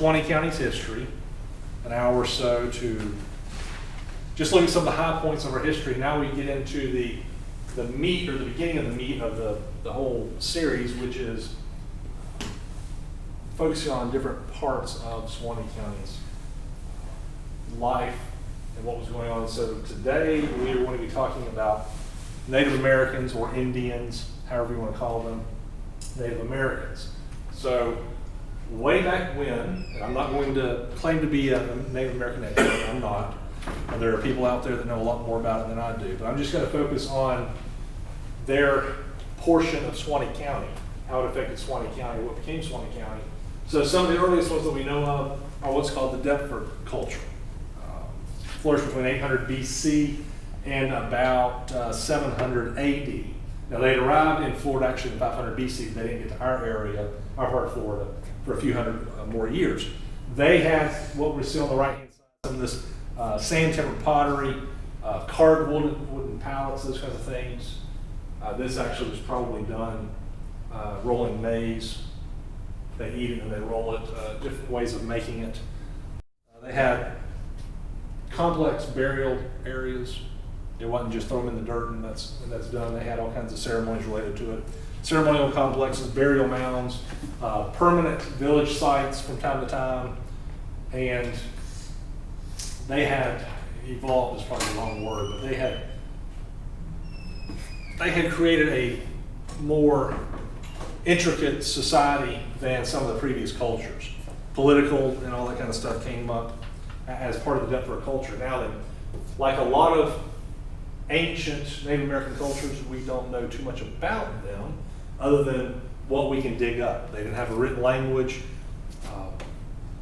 Suwannee County's history, an hour or so to just look at some of the high points of our history. Now we get into the meat, or the beginning of the meat of the whole series, which is focusing on different parts of Suwannee County's life and what was going on. So today we are going to be talking about Native Americans, or Indians, however you want to call them, Native Americans. So way back when, and I'm not going to claim to be a Native American expert, I'm not. There are people out there that know a lot more about it than I do, but I'm just going to focus on their portion of Suwannee County, how it affected Suwannee County, what became Suwannee County. So some of the earliest ones that we know of are what's called the Deptford Culture. Flourished between 800 BC and about 700 AD. Now they had arrived in Florida actually in 500 BC. They didn't get to our area, our part of Florida, for a few hundred more years. They had what we see on the right hand side, some of this sand timber pottery, carved wooden pallets, those kinds of things. This actually was probably done rolling maize. They eat it and they roll it, different ways of making it. They had complex burial areas. It wasn't just throw them in the dirt and that's done. They had all kinds of ceremonies related to it. Ceremonial complexes, burial mounds, permanent village sites from time to time, and they had evolved, is probably the wrong word, but they had created a more intricate society than some of the previous cultures. Political and all that kind of stuff came up as part of the Deptford culture. Now then, like a lot of ancient Native American cultures, we don't know too much about them other than what we can dig up. They didn't have a written language, so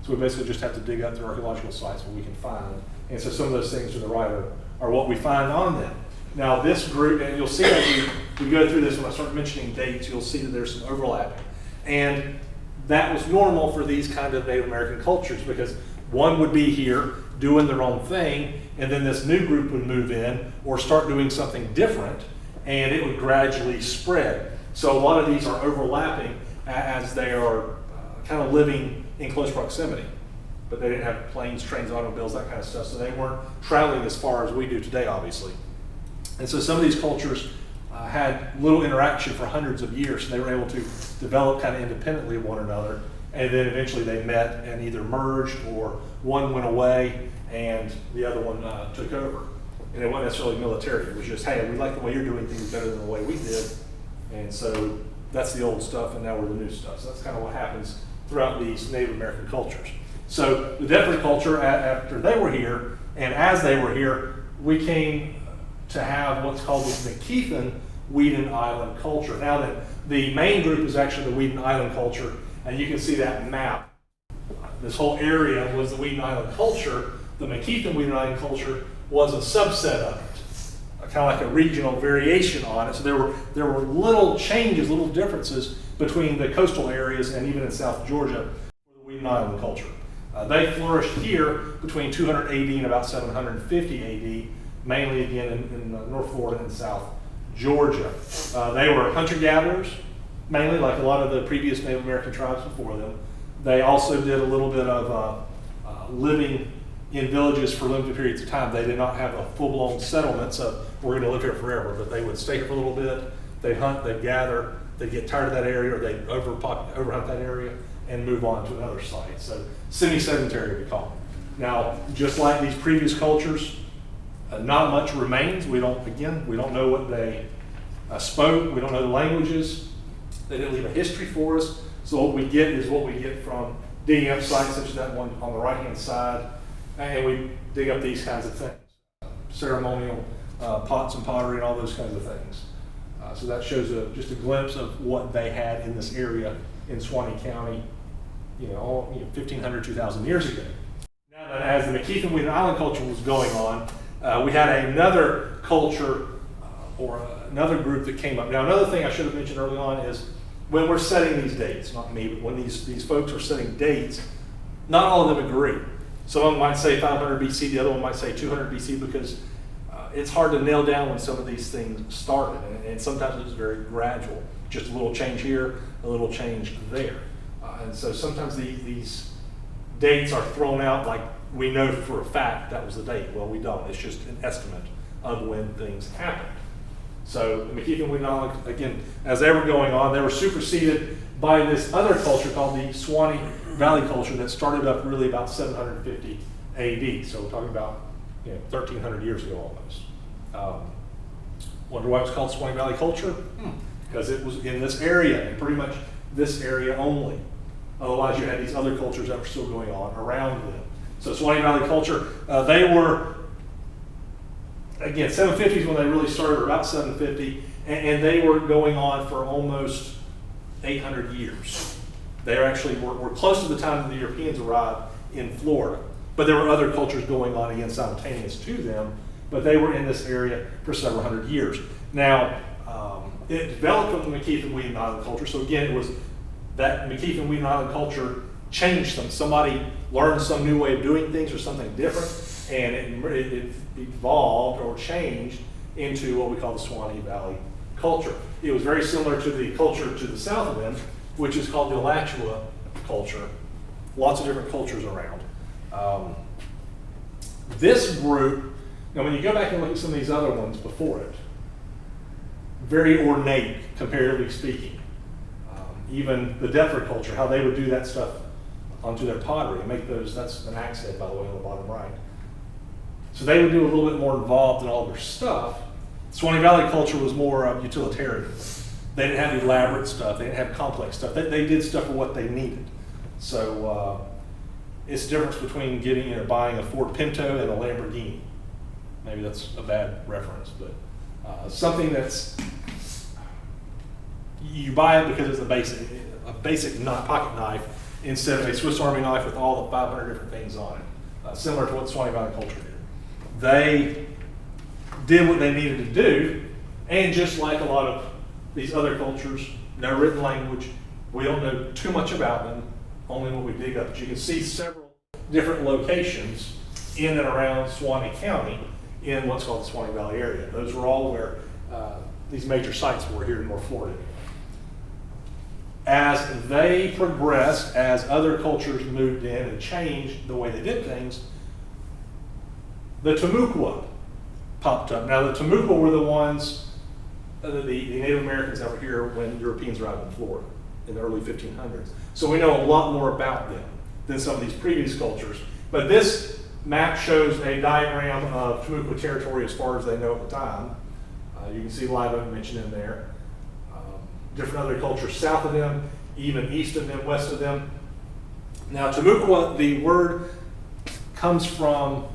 we basically just have to dig up their archaeological sites what we can find. And so some of those things to the right are what we find on them. Now this group, and you'll see as we go through this, when I start mentioning dates, you'll see that there's some overlapping. And that was normal for these kind of Native American cultures, because one would be here doing their own thing, and then this new group would move in or start doing something different, and it would gradually spread. So a lot of these are overlapping as they are kind of living in close proximity. But they didn't have planes, trains, automobiles, that kind of stuff, so they weren't traveling as far as we do today, obviously. And so some of these cultures had little interaction for hundreds of years, so they were able to develop kind of independently of one another, and then eventually they met and either merged, or one went away and the other one took over. And it wasn't necessarily military, it was just, hey, we like the way you're doing things better than the way we did, and so that's the old stuff and now we're the new stuff. So that's kind of what happens throughout these Native American cultures. So the Deptford culture, after they were here, and as they were here, we came to have what's called the McKeithen Weeden Island culture. Now that the main group is actually the Weeden Island culture, and you can see that map. This whole area was the Weeden Island culture. The McKeithen Weeden Island culture was a subset of it, kind of like a regional variation on it. So there were little changes, little differences between the coastal areas and even in South Georgia for the Weeden Island culture. They flourished here between 200 AD and about 750 AD, mainly again in North Florida and South Georgia. They were hunter-gatherers, mainly like a lot of the previous Native American tribes before them. They also did a little bit of living in villages for limited periods of time. They did not have a full-blown settlement, so we're going to live here forever, but they would stay here for a little bit, they'd hunt, they'd gather, they'd get tired of that area, or they'd overhunt that area and move on to another site. So semi-sedentary, we call it. Now, just like these previous cultures, not much remains. We don't know what they spoke. We don't know the languages. They didn't leave a history for us. So what we get is what we get from digging up sites such as that one on the right-hand side, and we dig up these kinds of things. Ceremonial pots and pottery and all those kinds of things. So that shows just a glimpse of what they had in this area in Suwannee County, 1,500, 2,000 years ago. Now that as the McKeithen Weeden Island culture was going on, we had another culture or another group that came up. Now another thing I should have mentioned early on is when we're setting these dates, not me, but when these folks are setting dates, not all of them agree. Some of them might say 500 BC, the other one might say 200 BC, because it's hard to nail down when some of these things started, and sometimes it's very gradual. Just a little change here, a little change there. And so sometimes these dates are thrown out like we know for a fact that was the date. Well, we don't. It's just an estimate of when things happened. So the McKeithen Weeden Island, again, as they were going on, they were superseded by this other culture called the Suwannee Valley culture that started up really about 750 AD. So we're talking about 1,300 years ago almost. Wonder why it was called Suwannee Valley culture? Because it was in this area, and pretty much this area only. Otherwise, you had these other cultures that were still going on around them. So Suwannee Valley culture, they were, again, 750s when they really started, or about 750, and they were going on for almost 800 years. They actually were close to the time that the Europeans arrived in Florida. But there were other cultures going on again simultaneous to them, but they were in this area for several hundred years. Now, it developed from the McKeithen Weeden Island culture. So again, it was that McKeithen Weeden Island culture changed them. Somebody learned some new way of doing things or something different, and it evolved or changed into what we call the Suwannee Valley culture. It was very similar to the culture to the south of them, which is called the Alachua culture. Lots of different cultures around. This group, now when you go back and look at some of these other ones before it, very ornate, comparatively speaking. Even the Deptford culture, how they would do that stuff onto their pottery and make those, that's an axe head, by the way, on the bottom right. So they would do a little bit more involved in all their stuff. Suwannee Valley culture was more utilitarian. They didn't have elaborate stuff, they didn't have complex stuff. They did stuff for what they needed. So it's the difference between buying a Ford Pinto and a Lamborghini. Maybe that's a bad reference, but something that's, you buy it because it's a basic pocket knife instead of a Swiss Army knife with all the 500 different things on it. Similar to what the Suwannee Valley culture did. They did what they needed to do, and just like a lot of these other cultures, no written language, we don't know too much about them, only what we dig up. But you can see several different locations in and around Suwannee County in what's called the Suwannee Valley area. Those were all where these major sites were here in North Florida. As they progressed, as other cultures moved in and changed the way they did things, the Timucua popped up. Now the Timucua were the ones, the Native Americans that were here when Europeans arrived in Florida in the early 1500s. So we know a lot more about them than some of these previous cultures. But this map shows a diagram of Timucua Territory as far as they know at the time. You can see Live Oak mentioned in there. Different other cultures south of them, even east of them, west of them. Now Timucua, the word comes from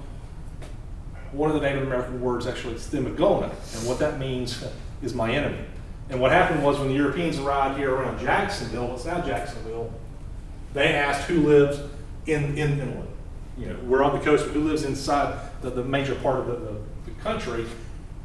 one of the Native American words, actually it's Thimagona, and what that means is my enemy. And what happened was when the Europeans arrived here around Jacksonville, what's now Jacksonville, they asked who lives inland. We're on the coast, but who lives inside the major part of the country?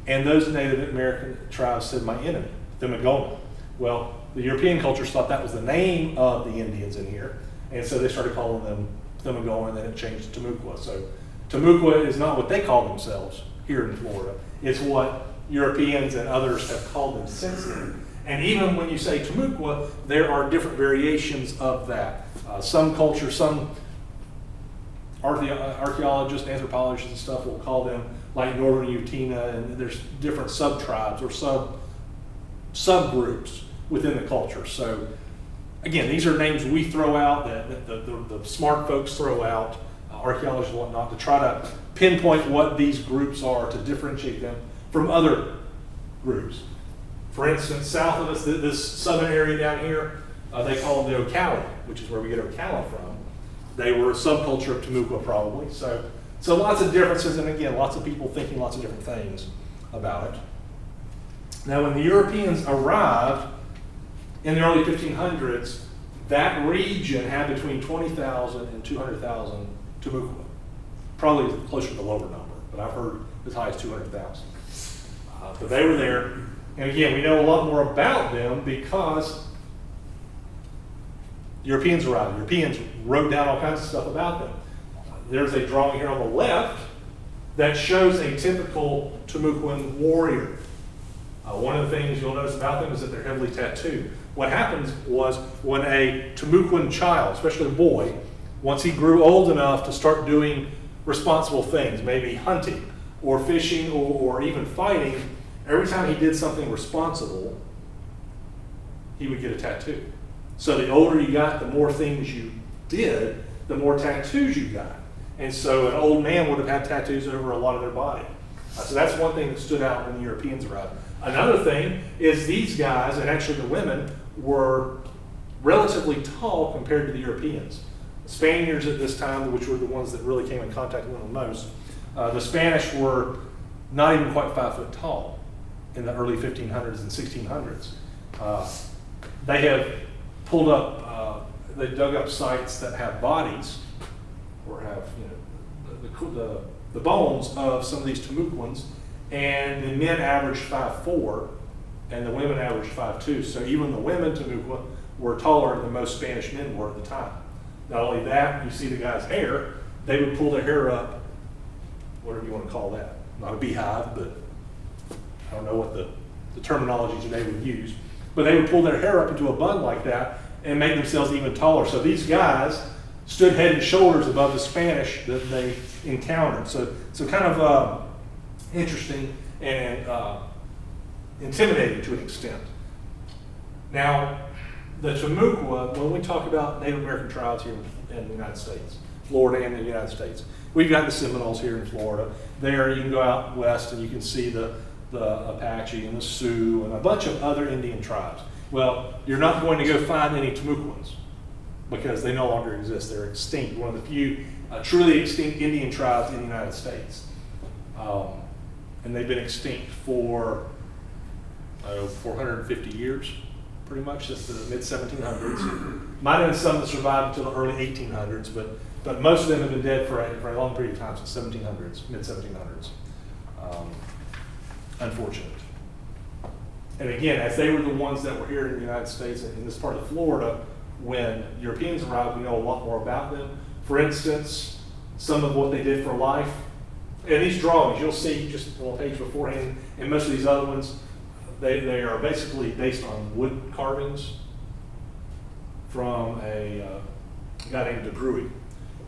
And those Native American tribes said, my enemy, Thimagona. Well, the European cultures thought that was the name of the Indians in here, and so they started calling them Thimagona, and then it changed to Timucua. So Timucua is not what they call themselves here in Florida. It's what Europeans and others have called them since then. And even when you say Timucua, there are different variations of that. Some cultures, some archaeologists, anthropologists and stuff will call them like Northern Utina, and there's different sub-tribes or subgroups within the culture. So again, these are names we throw out, that the smart folks throw out, archaeologists and whatnot, to try to pinpoint what these groups are, to differentiate them from other groups. For instance, south of us, this southern area down here, they call them the Ocala, which is where we get Ocala from. They were a subculture of Timucua probably. So lots of differences, and again, lots of people thinking lots of different things about it. Now, when the Europeans arrived in the early 1500s, that region had between 20,000 and 200,000 Timucua. Probably closer to the lower number, but I've heard as high as 200,000. But they were there. And again, we know a lot more about them because Europeans arrived. Europeans wrote down all kinds of stuff about them. There's a drawing here on the left that shows a typical Timucuan warrior. One of the things you'll notice about them is that they're heavily tattooed. What happens was when a Timucuan child, especially a boy, Once he grew old enough to start doing responsible things, maybe hunting or fishing or even fighting, every time he did something responsible, he would get a tattoo. So the older you got, the more things you did, the more tattoos you got. And so an old man would have had tattoos over a lot of their body. So that's one thing that stood out when the Europeans arrived. Another thing is these guys, and actually the women, were relatively tall compared to the Europeans. The Spaniards at this time, which were the ones that really came in contact with them the most, the Spanish were not even quite 5 foot tall in the early 1500s and 1600s. They have pulled up, they dug up sites that have bodies, or have the bones of some of these Timucuans, and the men averaged 5'4", and the women averaged 5'2". So even the women Timucua were taller than most Spanish men were at the time. Not only that, you see the guy's hair, they would pull their hair up, whatever you want to call that. Not a beehive, but I don't know what the terminology today would use. But they would pull their hair up into a bun like that and make themselves even taller. So these guys stood head and shoulders above the Spanish that they encountered. So kind of interesting and intimidating to an extent. Now, the Timucua, when we talk about Native American tribes here in the United States, Florida and the United States, we've got the Seminoles here in Florida. There you can go out west and you can see the Apache and the Sioux and a bunch of other Indian tribes. Well, you're not going to go find any Timucuans because they no longer exist. They're extinct, one of the few truly extinct Indian tribes in the United States. And they've been extinct for 450 years, pretty much, since the mid-1700s. Might have been some that survived until the early 1800s, but most of them have been dead for a long period of time, since 1700s, mid-1700s. Unfortunate. And again, as they were the ones that were here in the United States and in this part of Florida, when Europeans arrived, we know a lot more about them. For instance, some of what they did for life. And these drawings, you'll see just a little page beforehand, and most of these other ones, they are basically based on wood carvings from a guy named De Bruy.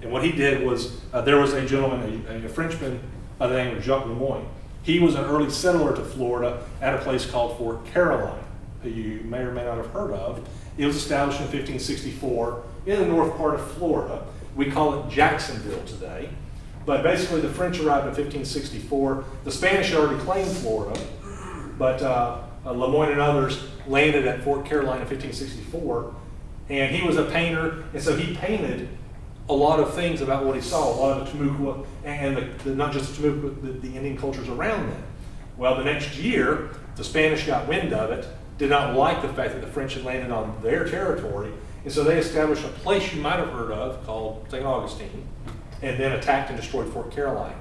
And what he did was, there was a gentleman, a Frenchman by the name of Jacques Lemoyne. He was an early settler to Florida at a place called Fort Caroline, who you may or may not have heard of. It was established in 1564 in the north part of Florida. We call it Jacksonville today. But basically the French arrived in 1564. The Spanish had already claimed Florida, but Lemoyne and others landed at Fort Caroline in 1564. And he was a painter, and so he painted a lot of things about what he saw, a lot of the Timucua, and not just the Timucua, the Indian cultures around them. Well, the next year, the Spanish got wind of it, did not like the fact that the French had landed on their territory, and so they established a place you might have heard of called St. Augustine, and then attacked and destroyed Fort Caroline.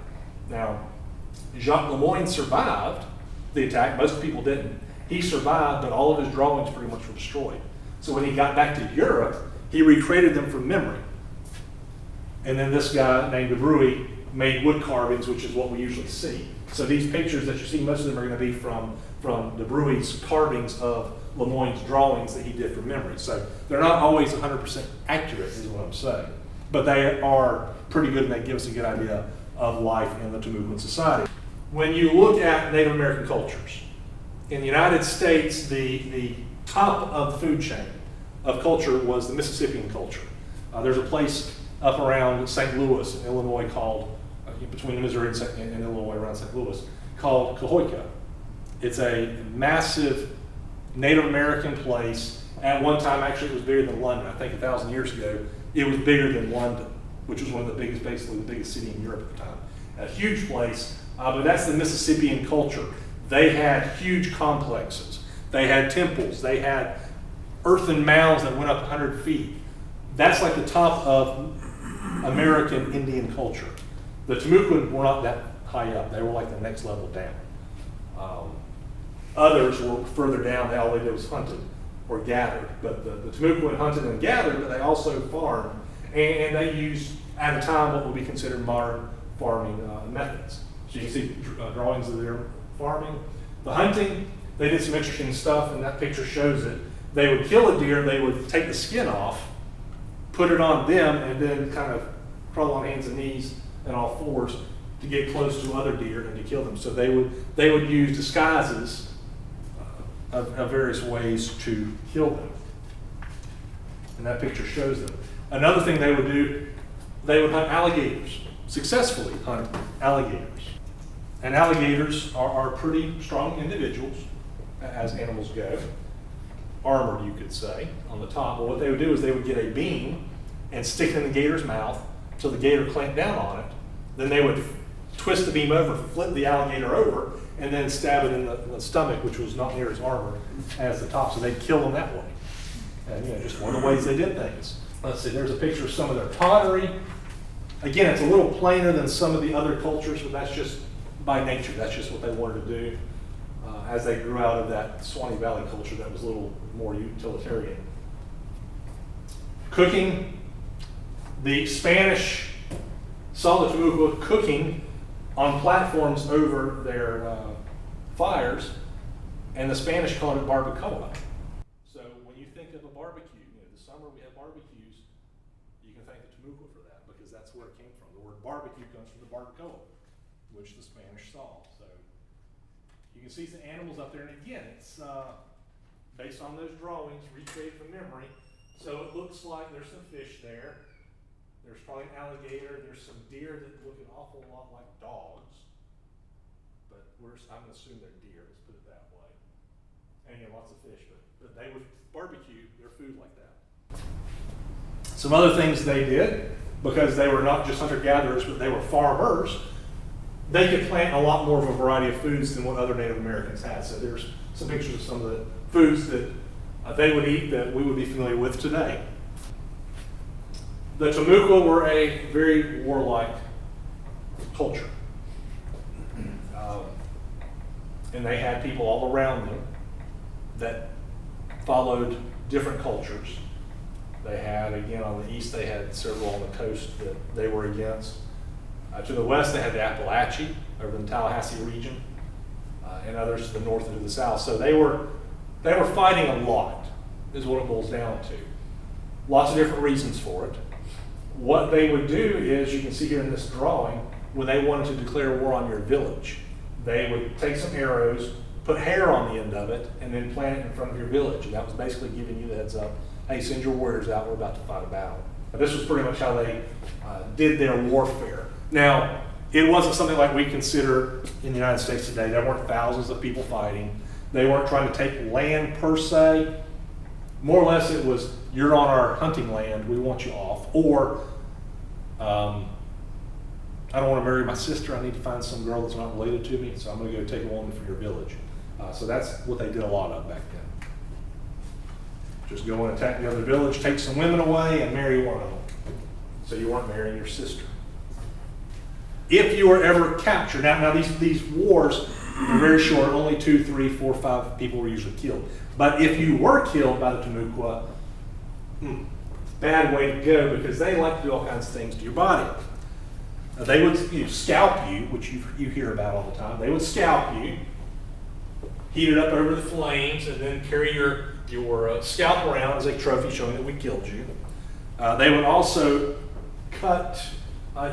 Now, Jacques Lemoyne survived the attack. Most people didn't. He survived, but all of his drawings pretty much were destroyed. So when he got back to Europe, he recreated them from memory. And then this guy named De Bruy made wood carvings, which is what we usually see. So these pictures that you see, most of them are going to be from De Bruy's carvings of Lemoyne's drawings that he did from memory. So they're not always 100% accurate, is what I'm saying. But they are pretty good, and they give us a good idea of life in the Timucuan society. When you look at Native American cultures, in the United States, the top of the food chain of culture was the Mississippian culture. There's a place up around St. Louis in Illinois called, between Missouri and Illinois around St. Louis, called Cahokia. It's a massive Native American place. At one time, actually, it was bigger than London. I think 1,000 years ago, it was bigger than London, which was one of the biggest, basically the biggest city in Europe at the time. A huge place, but that's the Mississippian culture. They had huge complexes. They had temples. They had earthen mounds that went up 100 feet. That's like the top of American Indian culture. The Timucuan were not that high up. They were like the next level down. Others were further down. All they did was hunted or gathered. But the Timucuan hunted and gathered, but they also farmed. And they used, at the time, what would be considered modern farming methods. So you can see drawings of their farming. The hunting, they did some interesting stuff, and that picture shows it. They would kill a deer, they would take the skin off, put it on them, and then kind of crawl on hands and knees and all fours to get close to other deer and to kill them. So they would use disguises of various ways to kill them. And that picture shows them. Another thing they would do, they would hunt alligators, successfully hunt alligators. And alligators are pretty strong individuals as animals go, armored you could say, on the top. Well, what they would do is they would get a beam and stick it in the gator's mouth till the gator clamped down on it. Then they would twist the beam over, flip the alligator over, and then stab it in the stomach, which was not near as armored as the top, so they'd kill them that way. And just one of the ways they did things. Let's see, there's a picture of some of their pottery. Again, it's a little plainer than some of the other cultures, but that's just by nature. That's just what they wanted to do as they grew out of that Suwannee Valley culture that was a little more utilitarian. Cooking, the Spanish saw the Timucua cooking on platforms over their fires, and the Spanish called it barbacoa. So when you think of a barbecue, this summer we have barbecues, you can thank the Timucua for that, because that's where it came from. The word barbecue comes from the barbacoa, which the Spanish saw. So you can see some animals up there, and again, it's based on those drawings, recreated from memory. So it looks like there's some fish there. There's probably an alligator. There's some deer that look an awful lot like dogs, but I'm going to assume they're deer. Let's put it that way. And lots of fish, but they would barbecue their food like that. Some other things they did, because they were not just hunter-gatherers, but they were farmers, they could plant a lot more of a variety of foods than what other Native Americans had. So there's some pictures of some of the foods that they would eat that we would be familiar with today. The Timucua were a very warlike culture. And they had people all around them that followed different cultures. They had, again, on the east, they had several on the coast that they were against. To the west, they had the Appalachee over in the Tallahassee region, and others to the north and to the south. So they were fighting a lot, is what it boils down to. Lots of different reasons for it. What they would do is, you can see here in this drawing, when they wanted to declare war on your village, they would take some arrows, put hair on the end of it, and then plant it in front of your village. And that was basically giving you the heads up, hey, send your warriors out, we're about to fight a battle. Now, this was pretty much how they did their warfare. Now, it wasn't something like we consider in the United States today. There weren't thousands of people fighting. They weren't trying to take land per se. More or less it was, you're on our hunting land, we want you off. Or, I don't want to marry my sister, I need to find some girl that's not related to me, so I'm going to go take a woman from your village. So that's what they did a lot of back then. Just go and attack the other village, take some women away, and marry one of them. So you weren't marrying your sister. If you were ever captured, now these wars were very short, only 2, 3, 4, 5 people were usually killed. But if you were killed by the Timucua, bad way to go, because they like to do all kinds of things to your body. They would scalp you, which you hear about all the time. They would scalp you, heat it up over the flames, and then carry your scalp around as a trophy showing that we killed you. They would also cut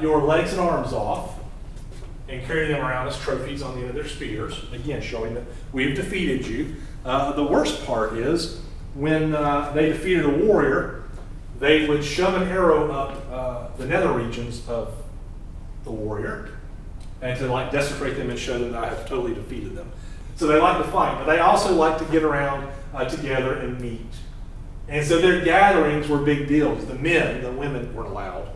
your legs and arms off and carry them around as trophies on the end of their spears, again showing that we've defeated you. The worst part is when they defeated a warrior, they would shove an arrow up the nether regions of the warrior and to desecrate them and show them that I have totally defeated them. So they like to fight, but they also like to get around together and meet. And so their gatherings were big deals. The women weren't allowed.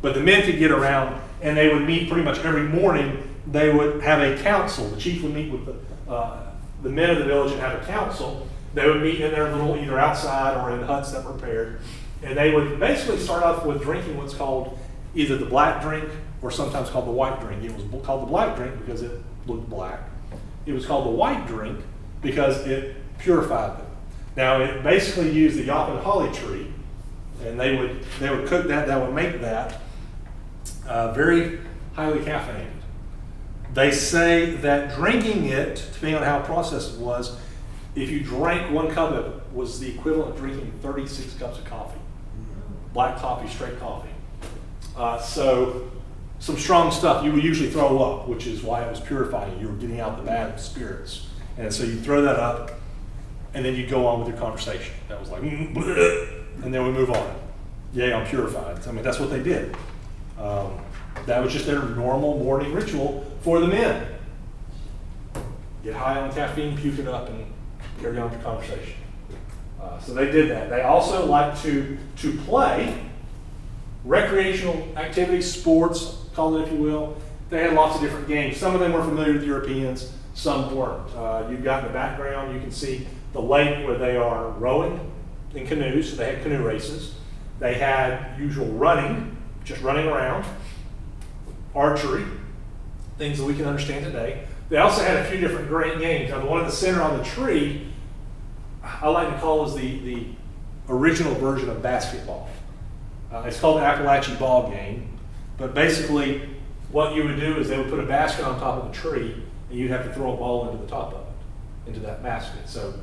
But the men could get around, and they would meet pretty much every morning. They would have a council. The chief would meet with the men of the village and have a council. They would meet in their little, either outside or in huts that were prepared. And they would basically start off with drinking what's called either the black drink or sometimes called the white drink. It was called the black drink because it looked black. It was called the white drink because it purified them. Now, it basically used the yop and holly tree, and they would cook that. That would make that very highly caffeinated. They say that drinking it, depending on how processed it was, if you drank 1 cup of it, was the equivalent of drinking 36 cups of coffee. black coffee, straight coffee. So some strong stuff you would usually throw up, which is why it was purifying. You were getting out the bad spirits. And so you throw that up, and then you go on with your conversation. That was like, bleh, and then we move on. Yay, I'm purified. I mean, that's what they did. That was just their normal morning ritual for the men. Get high on caffeine, puke it up, and carry on with the conversation. So they did that. They also liked to play recreational activities, sports, call it if you will. They had lots of different games. Some of them were familiar with Europeans, some weren't. You've got in the background, you can see the lake where they are rowing in canoes, so they had canoe races. They had usual running, just running around, archery, things that we can understand today. They also had a few different great games. Now, the one in the center on the tree, I like to call is the original version of basketball. It's called the Appalachian ball game, but basically what you would do is they would put a basket on top of the tree, and you'd have to throw a ball into the top of it, into that basket. So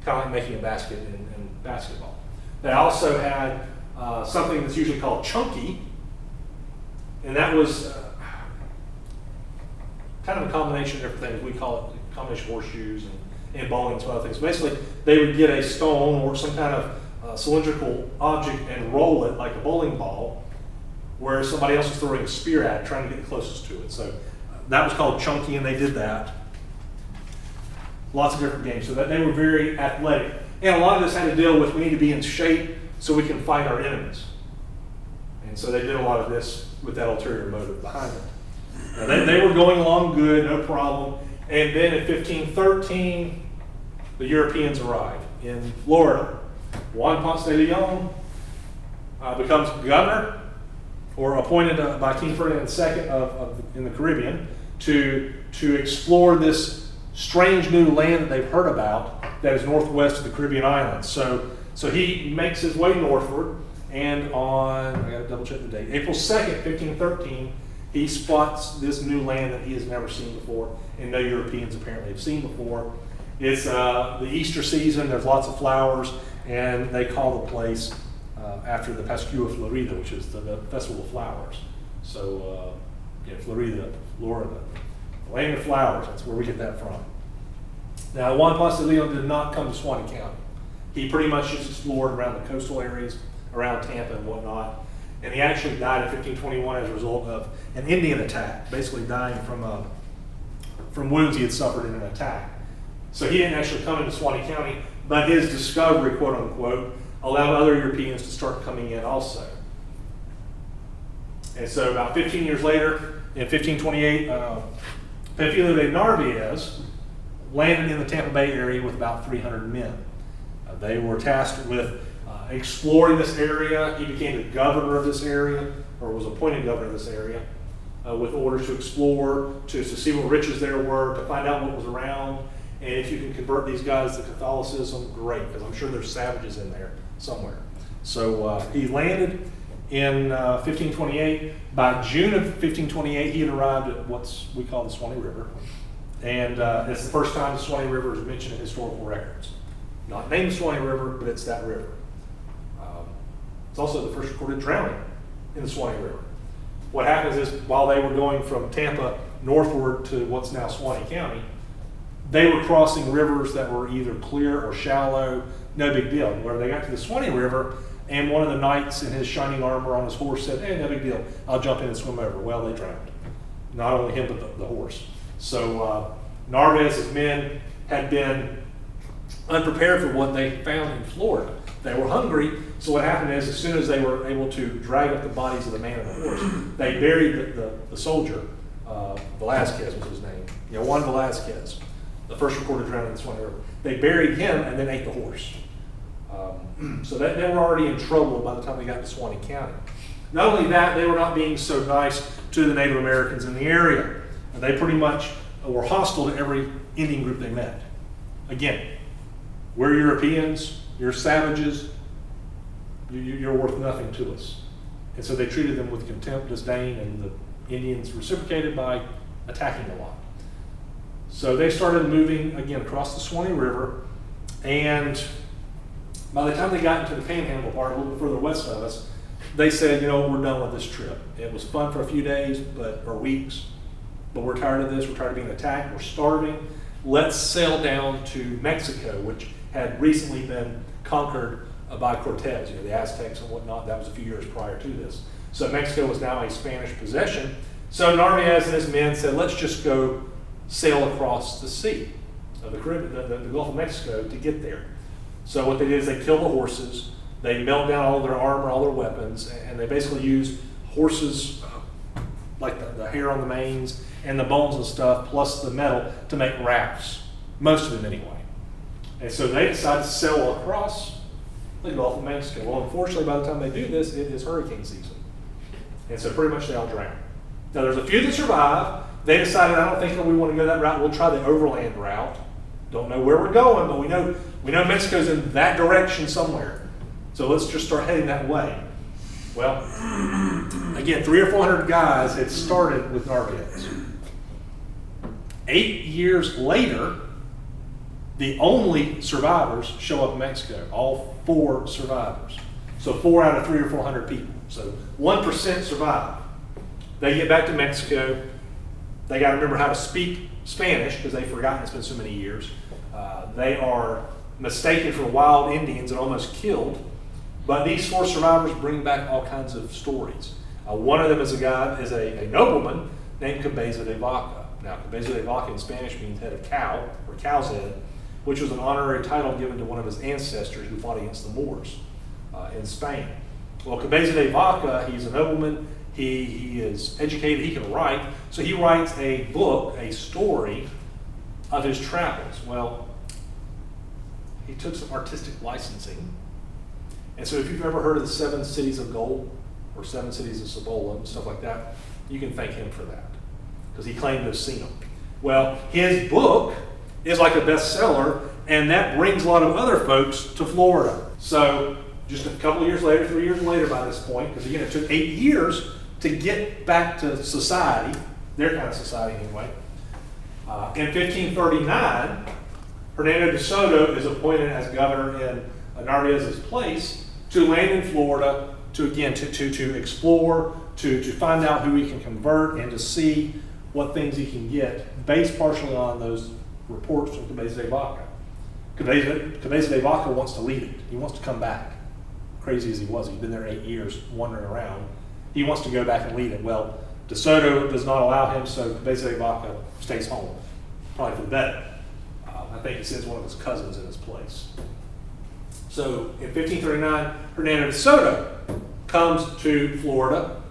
kind of like making a basket in basketball. They also had something that's usually called chunky, and that was kind of a combination of different things. We call it a combination of horseshoes and bowling and some other things. Basically, they would get a stone or some kind of cylindrical object and roll it like a bowling ball, where somebody else was throwing a spear at it, trying to get the closest to it. So that was called chunky, and they did that. Lots of different games. So that they were very athletic. And a lot of this had to deal with we need to be in shape so we can fight our enemies. And so they did a lot of this with that ulterior motive behind it. Now they were going along good, no problem. And then in 1513, the Europeans arrived in Florida. Juan Ponce de Leon becomes governor, or appointed by King Ferdinand II in the Caribbean to explore this strange new land that they've heard about that is northwest of the Caribbean islands. So he makes his way northward, and on, I gotta double check the date, April 2nd, 1513, he spots this new land that he has never seen before, and no Europeans apparently have seen before. It's the Easter season, there's lots of flowers, and they call the place after the Pascua Florida, which is the Festival of Flowers. So, Florida, Florida, the land of flowers, that's where we get that from. Now, Juan Ponce de Leon did not come to Suwannee County. He pretty much just explored around the coastal areas, around Tampa and whatnot. And he actually died in 1521 as a result of an Indian attack, basically dying from wounds he had suffered in an attack. So he didn't actually come into Suwannee County, but his discovery, quote unquote, allowed other Europeans to start coming in also. And so about 15 years later, in 1528, Pamphilio de Narvaez landed in the Tampa Bay area with about 300 men. They were tasked with exploring this area. He became the governor of this area, or was appointed governor of this area, with orders to explore, to see what riches there were, to find out what was around. And if you can convert these guys to Catholicism, great, because I'm sure there's savages in there somewhere. So he landed in 1528. By June of 1528, he had arrived at what we call the Suwannee River. And it's the first time the Suwannee River is mentioned in historical records. Not named the Suwannee River, but it's that river. It's also the first recorded drowning in the Suwannee River. What happens is, while they were going from Tampa northward to what's now Suwannee County, they were crossing rivers that were either clear or shallow, no big deal. Where they got to the Suwannee River, and one of the knights in his shining armor on his horse said, "Hey, no big deal, I'll jump in and swim over." Well, they drowned. Not only him, but the horse. So Narvaez's men had been unprepared for what they found in Florida. They were hungry, so what happened is, as soon as they were able to drag up the bodies of the man and the horse, they buried the soldier, Velazquez was his name, Juan Velazquez, the first recorded drowning in the Suwannee River. They buried him and then ate the horse. So they were already in trouble by the time they got to Suwannee County. Not only that, they were not being so nice to the Native Americans in the area. They pretty much were hostile to every Indian group they met. Again, we're Europeans, you're savages, you're worth nothing to us. And so they treated them with contempt, disdain, and the Indians reciprocated by attacking a lot. So they started moving again across the Suwannee River, and By the time they got into the Panhandle part, a little bit further west of us, they said, we're done with this trip. It was fun for a few days, or weeks, but we're tired of this. We're tired of being attacked. We're starving. Let's sail down to Mexico, which had recently been conquered by Cortez, the Aztecs and whatnot. That was a few years prior to this. So Mexico was now a Spanish possession. So Narvaez and his men said, let's just go sail across the sea of the Caribbean, the Gulf of Mexico, to get there. So what they did is they killed the horses, they melted down all their armor, all their weapons, and they basically used horses, like the hair on the manes and the bones and stuff, plus the metal, to make rafts, most of them anyway. And so they decided to sail across the Gulf of Mexico. Well, unfortunately, by the time they do this, it is hurricane season. And so pretty much they all drown. Now, there's a few that survive. They decided, I don't think that we want to go that route. We'll try the overland route. Don't know where we're going, but we know Mexico's in that direction somewhere. So let's just start heading that way. Well, again, 300 or 400 guys had started with Narvaez. 8 years later, the only survivors show up in Mexico. All 4 survivors. So 4 out of 300 or 400 people. So 1% survive. They get back to Mexico. They got to remember how to speak Spanish because they've forgotten, it's been so many years. They are mistaken for wild Indians and almost killed. But these 4 survivors bring back all kinds of stories. One of them is a nobleman named Cabeza de Vaca. Now, Cabeza de Vaca in Spanish means head of cow, or cow's head, which was an honorary title given to one of his ancestors who fought against the Moors in Spain. Well, Cabeza de Vaca, he's a nobleman. He is educated, he can write, so he writes a book, a story of his travels. Well, he took some artistic licensing, and so if you've ever heard of the 7 cities of gold, or 7 cities of Cibola, and stuff like that, you can thank him for that, because he claimed to have seen them. Well, his book is like a bestseller, and that brings a lot of other folks to Florida. So just a couple of years later, 3 years later by this point, because again, it took 8 years to get back to society, their kind of society anyway. In 1539, Hernando De Soto is appointed as governor in Narvaez's place to land in Florida to explore, to find out who he can convert and to see what things he can get, based partially on those reports from Cabeza de Vaca. Cabeza de Vaca wants to leave it. He wants to come back. Crazy as he was, he'd been there 8 years wandering around. He wants to go back and lead it. Well, De Soto does not allow him, so Cabeza de Vaca stays home, probably for the better. I think he sends one of his cousins in his place. So in 1539, Hernando De Soto comes to Florida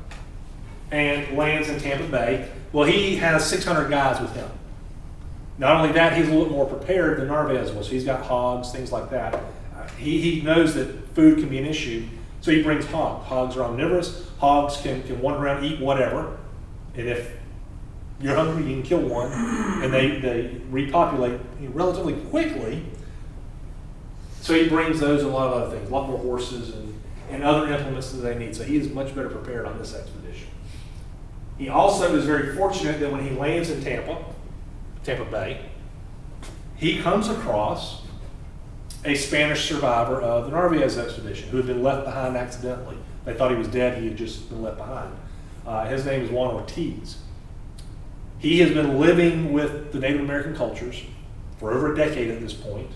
and lands in Tampa Bay. Well, he has 600 guys with him. Not only that, he's a little bit more prepared than Narvaez was. He's got hogs, things like that. He knows that food can be an issue, so he brings hogs. Hogs are omnivorous. Hogs can wander around, eat whatever, and if you're hungry, you can kill one, and they repopulate relatively quickly. So he brings those and a lot of other things, a lot more horses and other implements that they need. So he is much better prepared on this expedition. He also is very fortunate that when he lands in Tampa Bay, he comes across a Spanish survivor of the Narvaez Expedition who had been left behind accidentally. They thought he was dead, he had just been left behind. His name is Juan Ortiz. He has been living with the Native American cultures for over a decade at this point.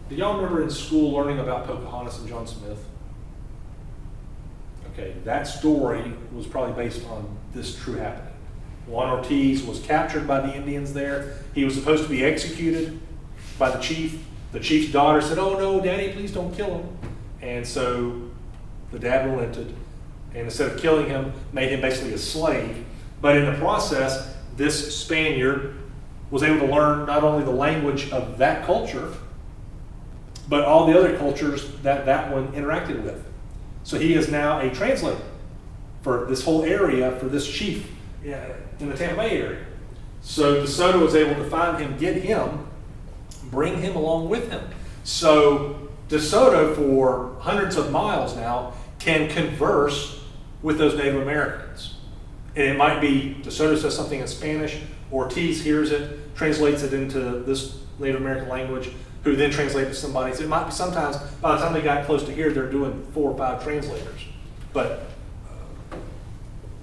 Do y'all remember in school learning about Pocahontas and John Smith? Okay, that story was probably based on this true happening. Juan Ortiz was captured by the Indians there. He was supposed to be executed by the chief. The chief's daughter said, "Oh no, Daddy, please don't kill him." And so the dad relented, and instead of killing him, made him basically a slave. But in the process, this Spaniard was able to learn not only the language of that culture, but all the other cultures that one interacted with. So he is now a translator for this whole area, for this chief in the Tampa Bay area. So De Soto was able to find him, get him, bring him along with him. So De Soto, for hundreds of miles now, can converse with those Native Americans. And it might be De Soto says something in Spanish, Ortiz hears it, translates it into this Native American language. who then translate to somebody. So it might be sometimes, by the time they got close to here, they're doing 4 or 5 translators. But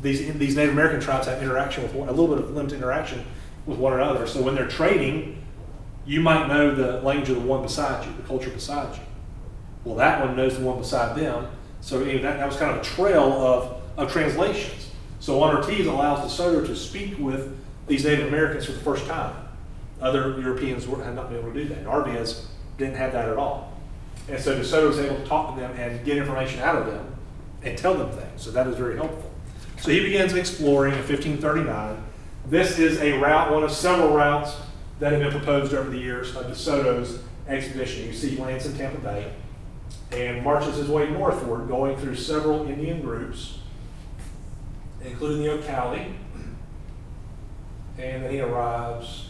these Native American tribes have interaction with a little bit of limited interaction with one another. So when they're trading, you might know the language of the one beside you, the culture beside you. Well, that one knows the one beside them. So that was kind of a trail of translations. So Juan Ortiz allows De Soto to speak with these Native Americans for the first time. Other Europeans had not been able to do that. Narvaez didn't have that at all. And so De Soto was able to talk to them and get information out of them and tell them things. So that is very helpful. So he begins exploring in 1539. This is a route, one of several routes that have been proposed over the years of De Soto's expedition. You see he lands in Tampa Bay and marches his way northward, going through several Indian groups, including the Ocali, and then he arrives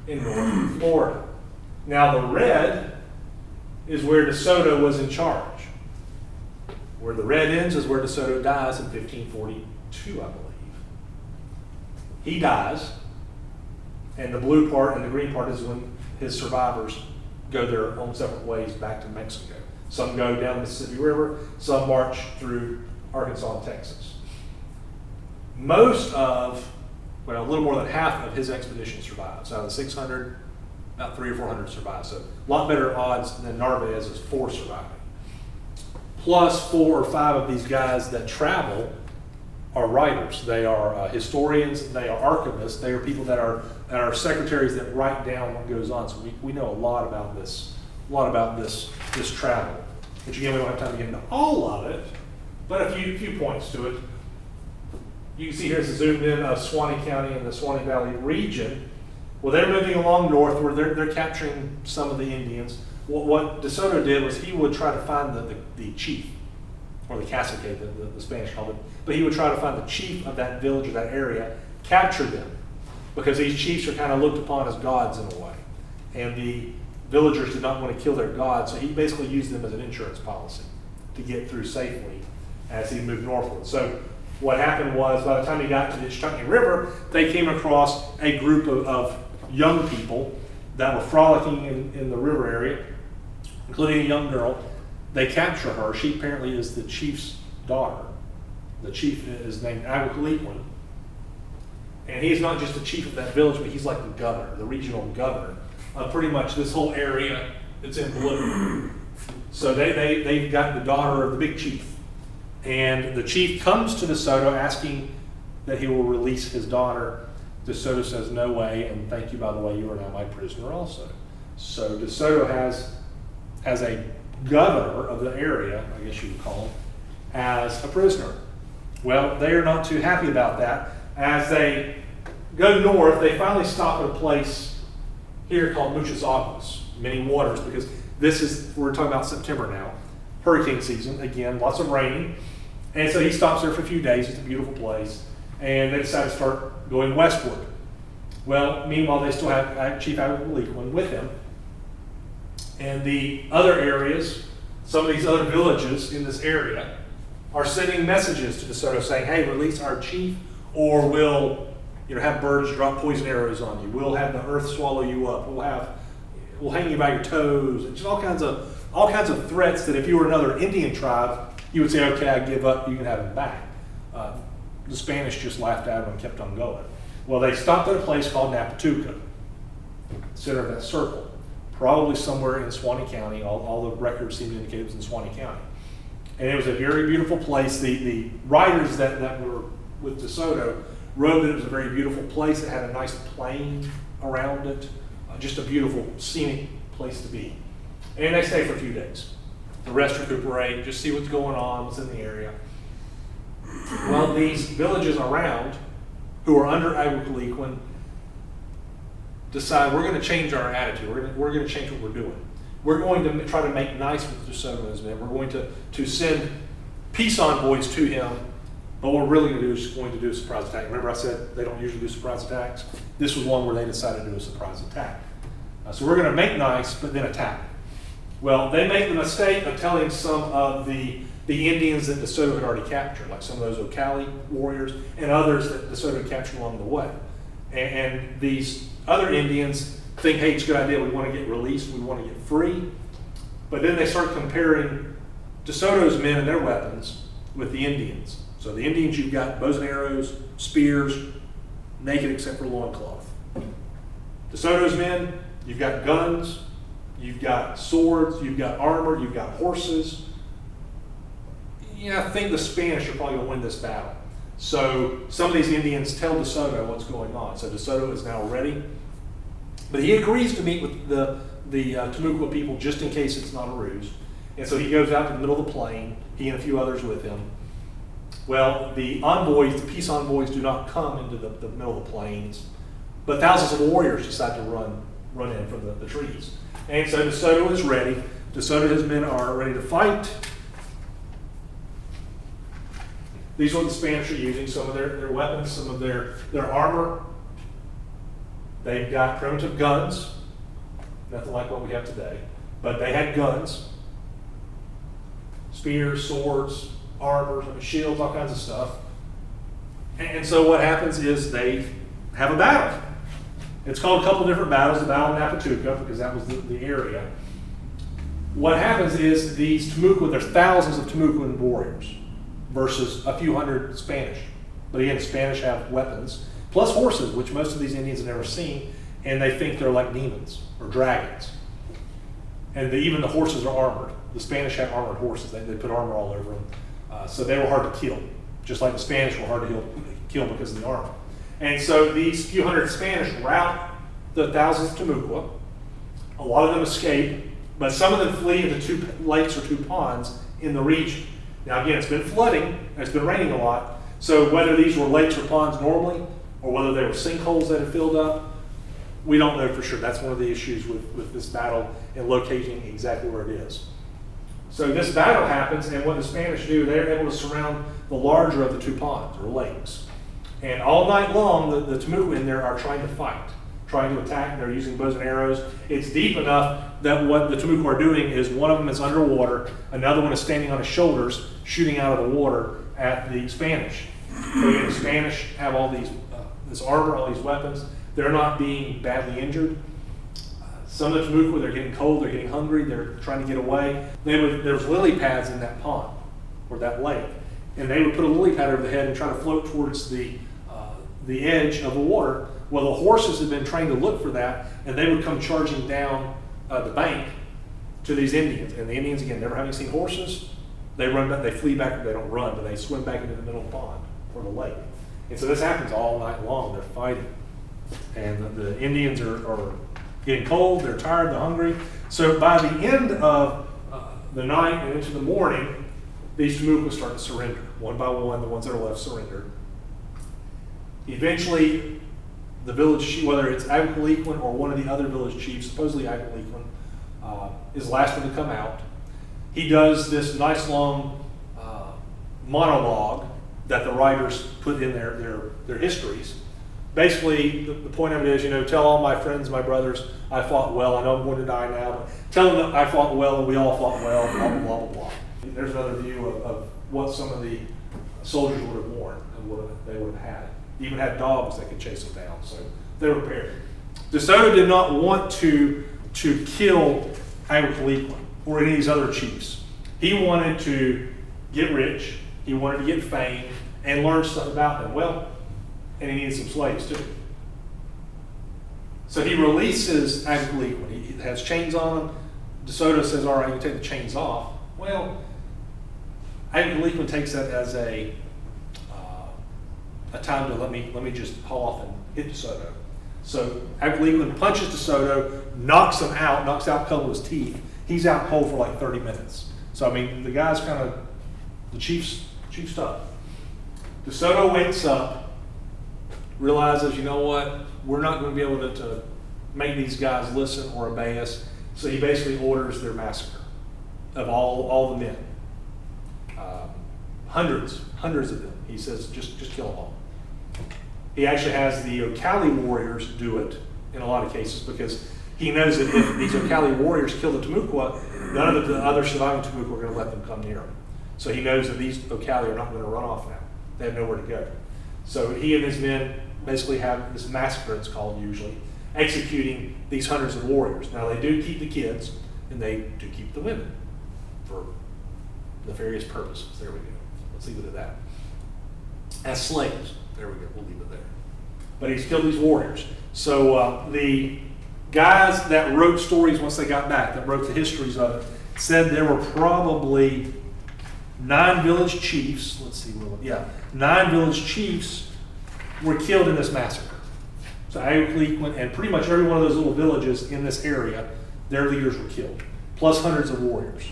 in northern Florida. Now the red is where De Soto was in charge. Where the red ends is where De Soto dies in 1542, I believe. He dies, and the blue part and the green part is when his survivors go their own separate ways back to Mexico. Some go down the Mississippi River, some march through Arkansas and Texas. Most of, well, a little more than half of his expedition survives. Out of the 600, about 300 or 400 survive. So a lot better odds than Narvaez's 4 surviving. Plus 4 or 5 of these guys that travel are writers. They are historians, they are archivists, they are people that are secretaries that write down what goes on. So we know a lot about this travel. Which again, we don't have time to get into all of it, but a few points to it. You can see here, it's zoomed in of Suwannee County and the Suwannee Valley region. Well, they're moving along northward. They're capturing some of the Indians. What De Soto did was he would try to find the chief, or the cacique, the Spanish called it, but he would try to find the chief of that village or that area, capture them, because these chiefs are kind of looked upon as gods in a way. And the villagers did not want to kill their gods, so he basically used them as an insurance policy to get through safely as he moved northward. So what happened was, by the time he got to the Timucua River, they came across a group of young people that were frolicking in the river area, including a young girl. They capture her. She apparently is the chief's daughter. The chief is named Aguacaliquan. And he's not just the chief of that village, but he's like the governor, the regional governor of pretty much this whole area that's in blue. So they've got the daughter of the big chief. And the chief comes to De Soto asking that he will release his daughter. De Soto says, no way, and thank you, by the way, you are now my prisoner also. So De Soto has a governor of the area, I guess you would call him, as a prisoner. Well, they are not too happy about that. As they go north, they finally stop at a place here called Muchas Aguas, many waters, because we're talking about September now, hurricane season, again, lots of rain. And so he stops there for a few days. It's a beautiful place. And they decide to start going westward. Well, meanwhile, they still have Chief Aguacaliquan with him. And the other areas, some of these other villages in this area, are sending messages to De Soto saying, hey, release our chief, or we'll have birds drop poison arrows on you. We'll have the earth swallow you up. We'll hang you by your toes. And just all kinds of threats that if you were another Indian tribe, you would say, okay, I give up, you can have him back. The Spanish just laughed at him and kept on going. Well, they stopped at a place called Napituca, center of that circle, probably somewhere in Suwannee County. All the records seem to indicate it was in Suwannee County. And it was a very beautiful place. The writers that were with De Soto wrote that it was a very beautiful place. It had a nice plain around it, just a beautiful scenic place to be. And they stay for a few days to rest, recuperate, just see what's going on, what's in the area. Well, these villages around, who are under Aguacaliquan, decide we're going to change our attitude. We're going to change what we're doing. We're going to try to make nice with De Soto and his men. We're going to send peace envoys to him, but what we're really going to do is a surprise attack. Remember I said they don't usually do surprise attacks? This was one where they decided to do a surprise attack. So we're going to make nice, but then attack. Well, they make the mistake of telling some of the Indians that De Soto had already captured, like some of those Ocali warriors and others that De Soto had captured along the way. And these other Indians think, hey, it's a good idea, we want to get released, we want to get free. But then they start comparing De Soto's men and their weapons with the Indians. So the Indians, you've got bows and arrows, spears, naked except for loincloth. De Soto's men, you've got guns, you've got swords, you've got armor, you've got horses. I think the Spanish are probably going to win this battle. So some of these Indians tell De Soto what's going on. So De Soto is now ready. But he agrees to meet with the Timucua people just in case it's not a ruse. And so he goes out to the middle of the plain, he and a few others with him. Well, the envoys, the peace envoys, do not come into the middle of the plains, but thousands of warriors decide to run in from the trees. And so De Soto is ready. De Soto and his men are ready to fight. These are what the Spanish are using, some of their weapons, some of their armor. They've got primitive guns, nothing like what we have today, but they had guns, spears, swords, armor, shields, all kinds of stuff. And so what happens is they have a battle. It's called a couple of different battles, the Battle of Napituca, because that was the area. What happens is these Timucua, there's thousands of Timucuan warriors versus a few hundred Spanish. But again, the Spanish have weapons, plus horses, which most of these Indians have never seen, and they think they're like demons or dragons. And even the horses are armored. The Spanish have armored horses. They put armor all over them. So they were hard to kill, just like the Spanish were hard to kill because of the armor. And so these few hundred Spanish rout the thousands of Timucua. A lot of them escape, but some of them flee into two lakes or two ponds in the region. Now again, it's been flooding, and it's been raining a lot, so whether these were lakes or ponds normally, or whether they were sinkholes that had filled up, we don't know for sure. That's one of the issues with this battle and locating exactly where it is. So this battle happens, and what the Spanish do, they're able to surround the larger of the two ponds or lakes. And all night long, the Timucua in there are trying to fight, trying to attack, and they're using bows and arrows. It's deep enough that what the Timucua are doing is one of them is underwater, another one is standing on his shoulders, shooting out of the water at the Spanish. So the Spanish have all these, this armor, all these weapons. They're not being badly injured. Some of the Timucua, they're getting cold, they're getting hungry, they're trying to get away. There's lily pads in that pond, or that lake, and they would put a lily pad over the head and try to float towards the edge of the water. Well, the horses had been trained to look for that, and they would come charging down the bank to these Indians. And the Indians, again, never having seen horses, they run back, they flee back, they don't run, but they swim back into the middle of the pond or the lake. And so this happens all night long. They're fighting. And the Indians are getting cold, they're tired, they're hungry. So by the end of the night and into the morning, these Timucua start to surrender. One by one, the ones that are left surrender. Eventually, the village chief, whether it's Agaliquan or one of the other village chiefs, supposedly Agaliquan, is the last one to come out. He does this nice long monologue that the writers put in their histories. Basically, the point of it is, tell all my friends, my brothers, I fought well. I know I'm going to die now, but tell them that I fought well and we all fought well, blah, blah, blah, blah, blah. There's another view of what some of the soldiers would have worn and what they would have had. They even had dogs that could chase them down, so they were prepared. De Soto did not want to kill Agaliquan or any of these other chiefs. He wanted to get rich, he wanted to get fame, and learn stuff about them. Well, and he needed some slaves too. So he releases Agaliquan. He has chains on him. De Soto says, all right, you can take the chains off. Well, Agaliquan takes that as a time to let me just haul off and hit De Soto. So Agaliquan punches De Soto, knocks him out, knocks out a couple of his teeth. He's out cold for like 30 minutes. So I mean, the guy's kind of the chief's tough. De Soto wakes up, realizes, you know what, we're not going to be able to make these guys listen or obey us. So he basically orders their massacre of all the men. Hundreds of them. He says, just kill them all. He actually has the Ocali warriors do it in a lot of cases because he knows that if these Ocali warriors kill the Timucua, none of the other surviving Timucua are going to let them come near them. So he knows that these Ocali are not going to run off now. They have nowhere to go. So he and his men basically have this massacre, it's called usually, executing these hundreds of warriors. Now they do keep the kids, and they do keep the women for nefarious purposes. There we go. Let's leave it at that. As slaves. There we go. We'll leave it there. But he's killed these warriors. So the guys that wrote stories once they got back, that wrote the histories of it, said there were probably 9 village chiefs. Let's see, 9 village chiefs were killed in this massacre. So Ayuquequan and pretty much every one of those little villages in this area, their leaders were killed, plus hundreds of warriors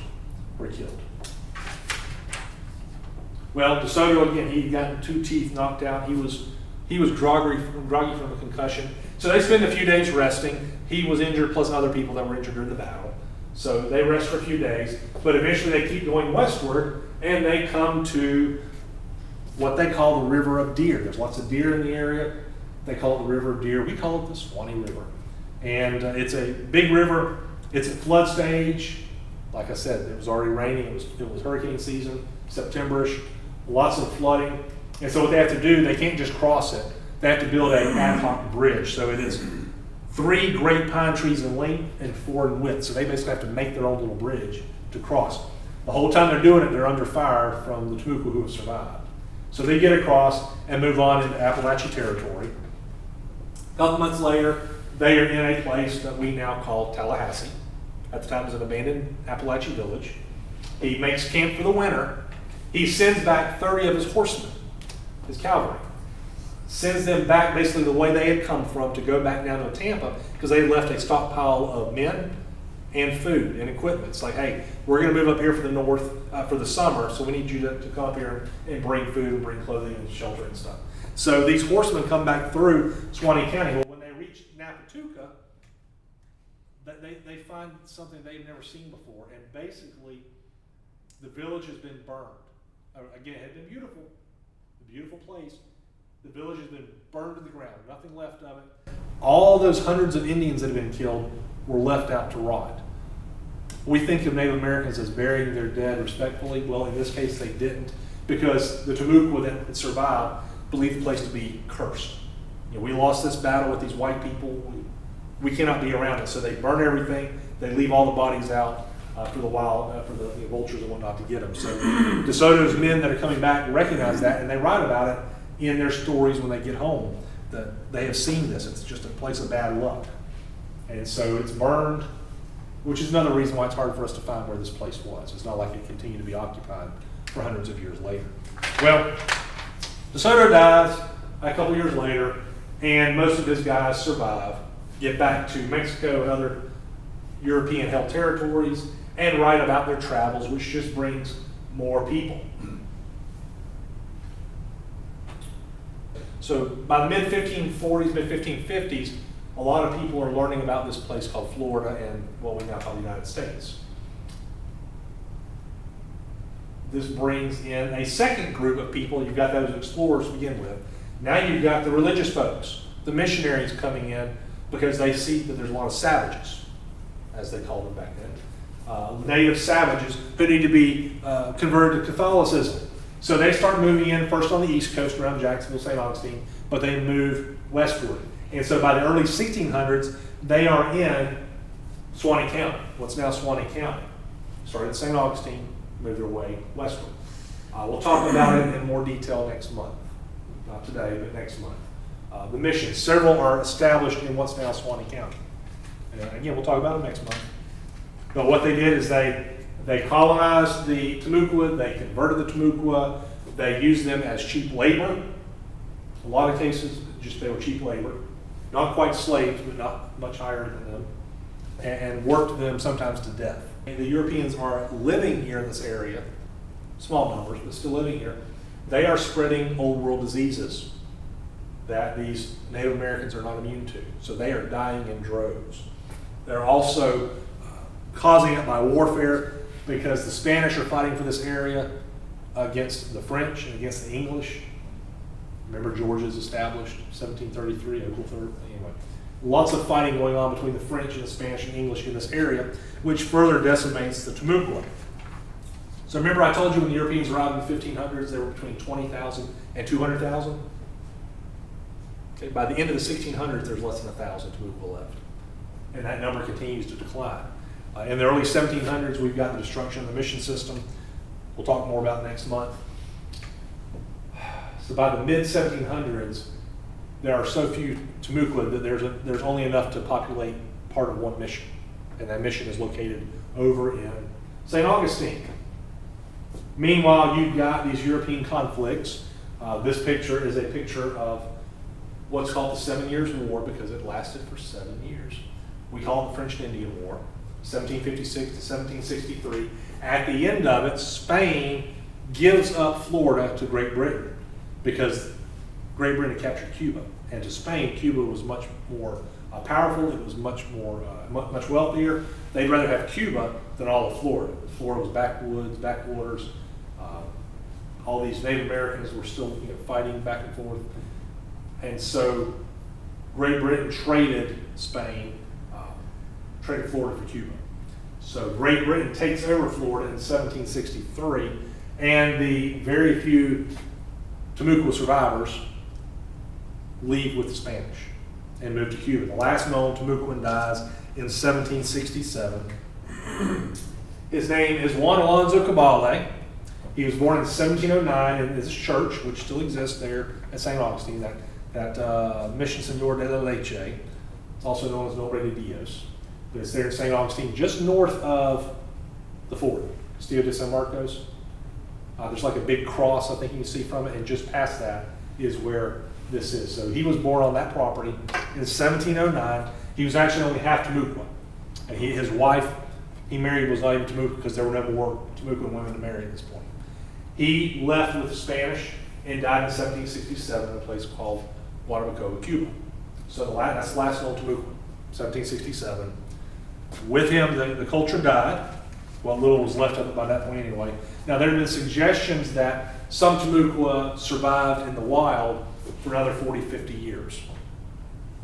were killed. Well, De Soto, again, he'd gotten 2 teeth knocked out. He was groggy from a concussion. So they spent a few days resting. He was injured, plus other people that were injured during the battle. So they rest for a few days, but eventually they keep going westward, and they come to what they call the River of Deer. There's lots of deer in the area. They call it the River of Deer. We call it the Suwannee River. And it's a big river. It's at flood stage. Like I said, it was already raining. It was hurricane season, September-ish. Lots of flooding. And so what they have to do, they can't just cross it. They have to build an ad hoc bridge. So it is 3 great pine trees in length and 4 in width. So they basically have to make their own little bridge to cross. The whole time they're doing it, they're under fire from the Timucua who have survived. So they get across and move on into Appalachian Territory. A couple months later, they are in a place that we now call Tallahassee. At the time, it was an abandoned Appalachian village. He makes camp for the winter. He sends back 30 of his horsemen, his cavalry. Sends them back basically the way they had come from to go back down to Tampa because they had left a stockpile of men and food and equipment. It's like, hey, we're going to move up here for the north for the summer, so we need you to come up here and bring food and bring clothing and shelter and stuff. So these horsemen come back through Suwannee County. Well, when they reach Napituca, they find something they've never seen before, and basically the village has been burned. Again, it had been beautiful, a beautiful place. The village has been burned to the ground, nothing left of it. All those hundreds of Indians that have been killed were left out to rot. We think of Native Americans as burying their dead respectfully. Well, in this case, they didn't, because the Timucua that had survived believed the place to be cursed. We lost this battle with these white people. We cannot be around it, so they burn everything. They leave all the bodies out for the vultures and whatnot to get them. So De Soto's men that are coming back recognize that, and they write about it in their stories when they get home, that they have seen this. It's just a place of bad luck. And so it's burned, which is another reason why it's hard for us to find where this place was. It's not like it continued to be occupied for hundreds of years later. Well, De Soto dies a couple years later, and most of his guys survive, get back to Mexico and other European-held territories, and write about their travels, which just brings more people. So by the mid-1540s, mid-1550s, a lot of people are learning about this place called Florida and what we now call the United States. This brings in a second group of people. You've got those explorers to begin with. Now you've got the religious folks, the missionaries coming in because they see that there's a lot of savages, as they called them back then. Native savages who need to be converted to Catholicism. So they start moving in first on the East Coast around Jacksonville, St. Augustine, but they move westward. And so by the early 1600s, they are in Suwannee County, what's now Suwannee County. Started at St. Augustine, moved their way westward. We'll talk about it in more detail next month. Not today, but next month. The missions, several are established in what's now Suwannee County. And again, we'll talk about it next month. But what they did is they colonized the Timucua, they converted the Timucua, they used them as cheap labor. A lot of cases, just they were cheap labor. Not quite slaves, but not much higher than them. And worked them sometimes to death. And the Europeans are living here in this area, small numbers, but still living here. They are spreading old world diseases that these Native Americans are not immune to. So they are dying in droves. They're also causing it by warfare because the Spanish are fighting for this area against the French and against the English. Remember, Georgia's established 1733, April 3rd. Anyway, lots of fighting going on between the French and the Spanish and English in this area, which further decimates the Timucua. So remember I told you when the Europeans arrived in the 1500s, there were between 20,000 and 200,000? Okay, by the end of the 1600s, there's less than 1,000 Timucua left, and that number continues to decline. In the early 1700s, we've got the destruction of the mission system. We'll talk more about next month. So by the mid-1700s, there are so few Timucua that there's only enough to populate part of one mission, and that mission is located over in St. Augustine. Meanwhile, you've got these European conflicts. This picture is a picture of what's called the 7 Years' War because it lasted for 7 years. We call it the French and Indian War, 1756 to 1763. At the end of it, Spain gives up Florida to Great Britain because Great Britain captured Cuba. And to Spain, Cuba was much more powerful. It was much more, much wealthier. They'd rather have Cuba than all of Florida. Florida was backwoods, backwaters. All these Native Americans were still fighting back and forth. And so Great Britain traded Spain, traded Florida for Cuba. So Great Britain takes over Florida in 1763, and the very few Timucua survivors leave with the Spanish and move to Cuba. The last known Timucuan dies in 1767. His name is Juan Alonzo Cabale. He was born in 1709 in this church, which still exists there at St. Augustine, that Mission Señor de la Leche. It's also known as Nombre de Dios. But it's there in St. Augustine, just north of the fort, Castillo de San Marcos. There's like a big cross, I think you can see from it, and just past that is where this is. So he was born on that property in 1709. He was actually only half Timucua. And his wife he married was not even Timucua because there were no more Timucuan women to marry at this point. He left with the Spanish and died in 1767 in a place called Guanabacoa, Cuba. So that's the last known Timucua, 1767. With him, the culture died. What little was left of it by that point anyway. Now, there have been suggestions that some Timucua survived in the wild for another 40, 50 years.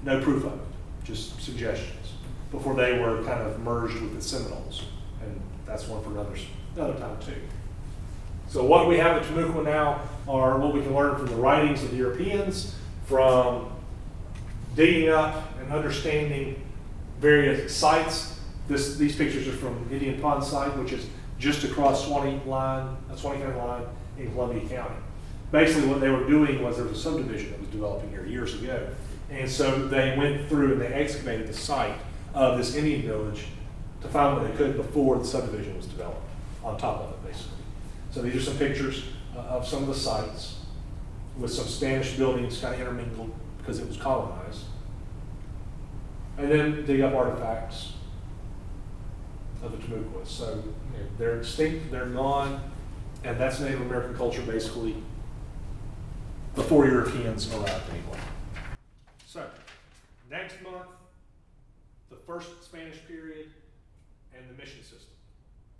No proof of it, just suggestions, before they were kind of merged with the Seminoles. And that's one for another time too. So what we have at Timucua now are what we can learn from the writings of the Europeans, from digging up and understanding various sites. These pictures are from Indian Pond site, which is just across Suwannee County line in Columbia County. Basically what they were doing was there was a subdivision that was developing here years ago. And so they went through and they excavated the site of this Indian village to find what they could before the subdivision was developed on top of it, basically. So these are some pictures of some of the sites with some Spanish buildings kind of intermingled because it was colonized. And then dig up artifacts of the Timucua. So they're extinct, they're gone, and that's Native American culture basically before Europeans arrived anyway. So next month, the first Spanish period and the mission system.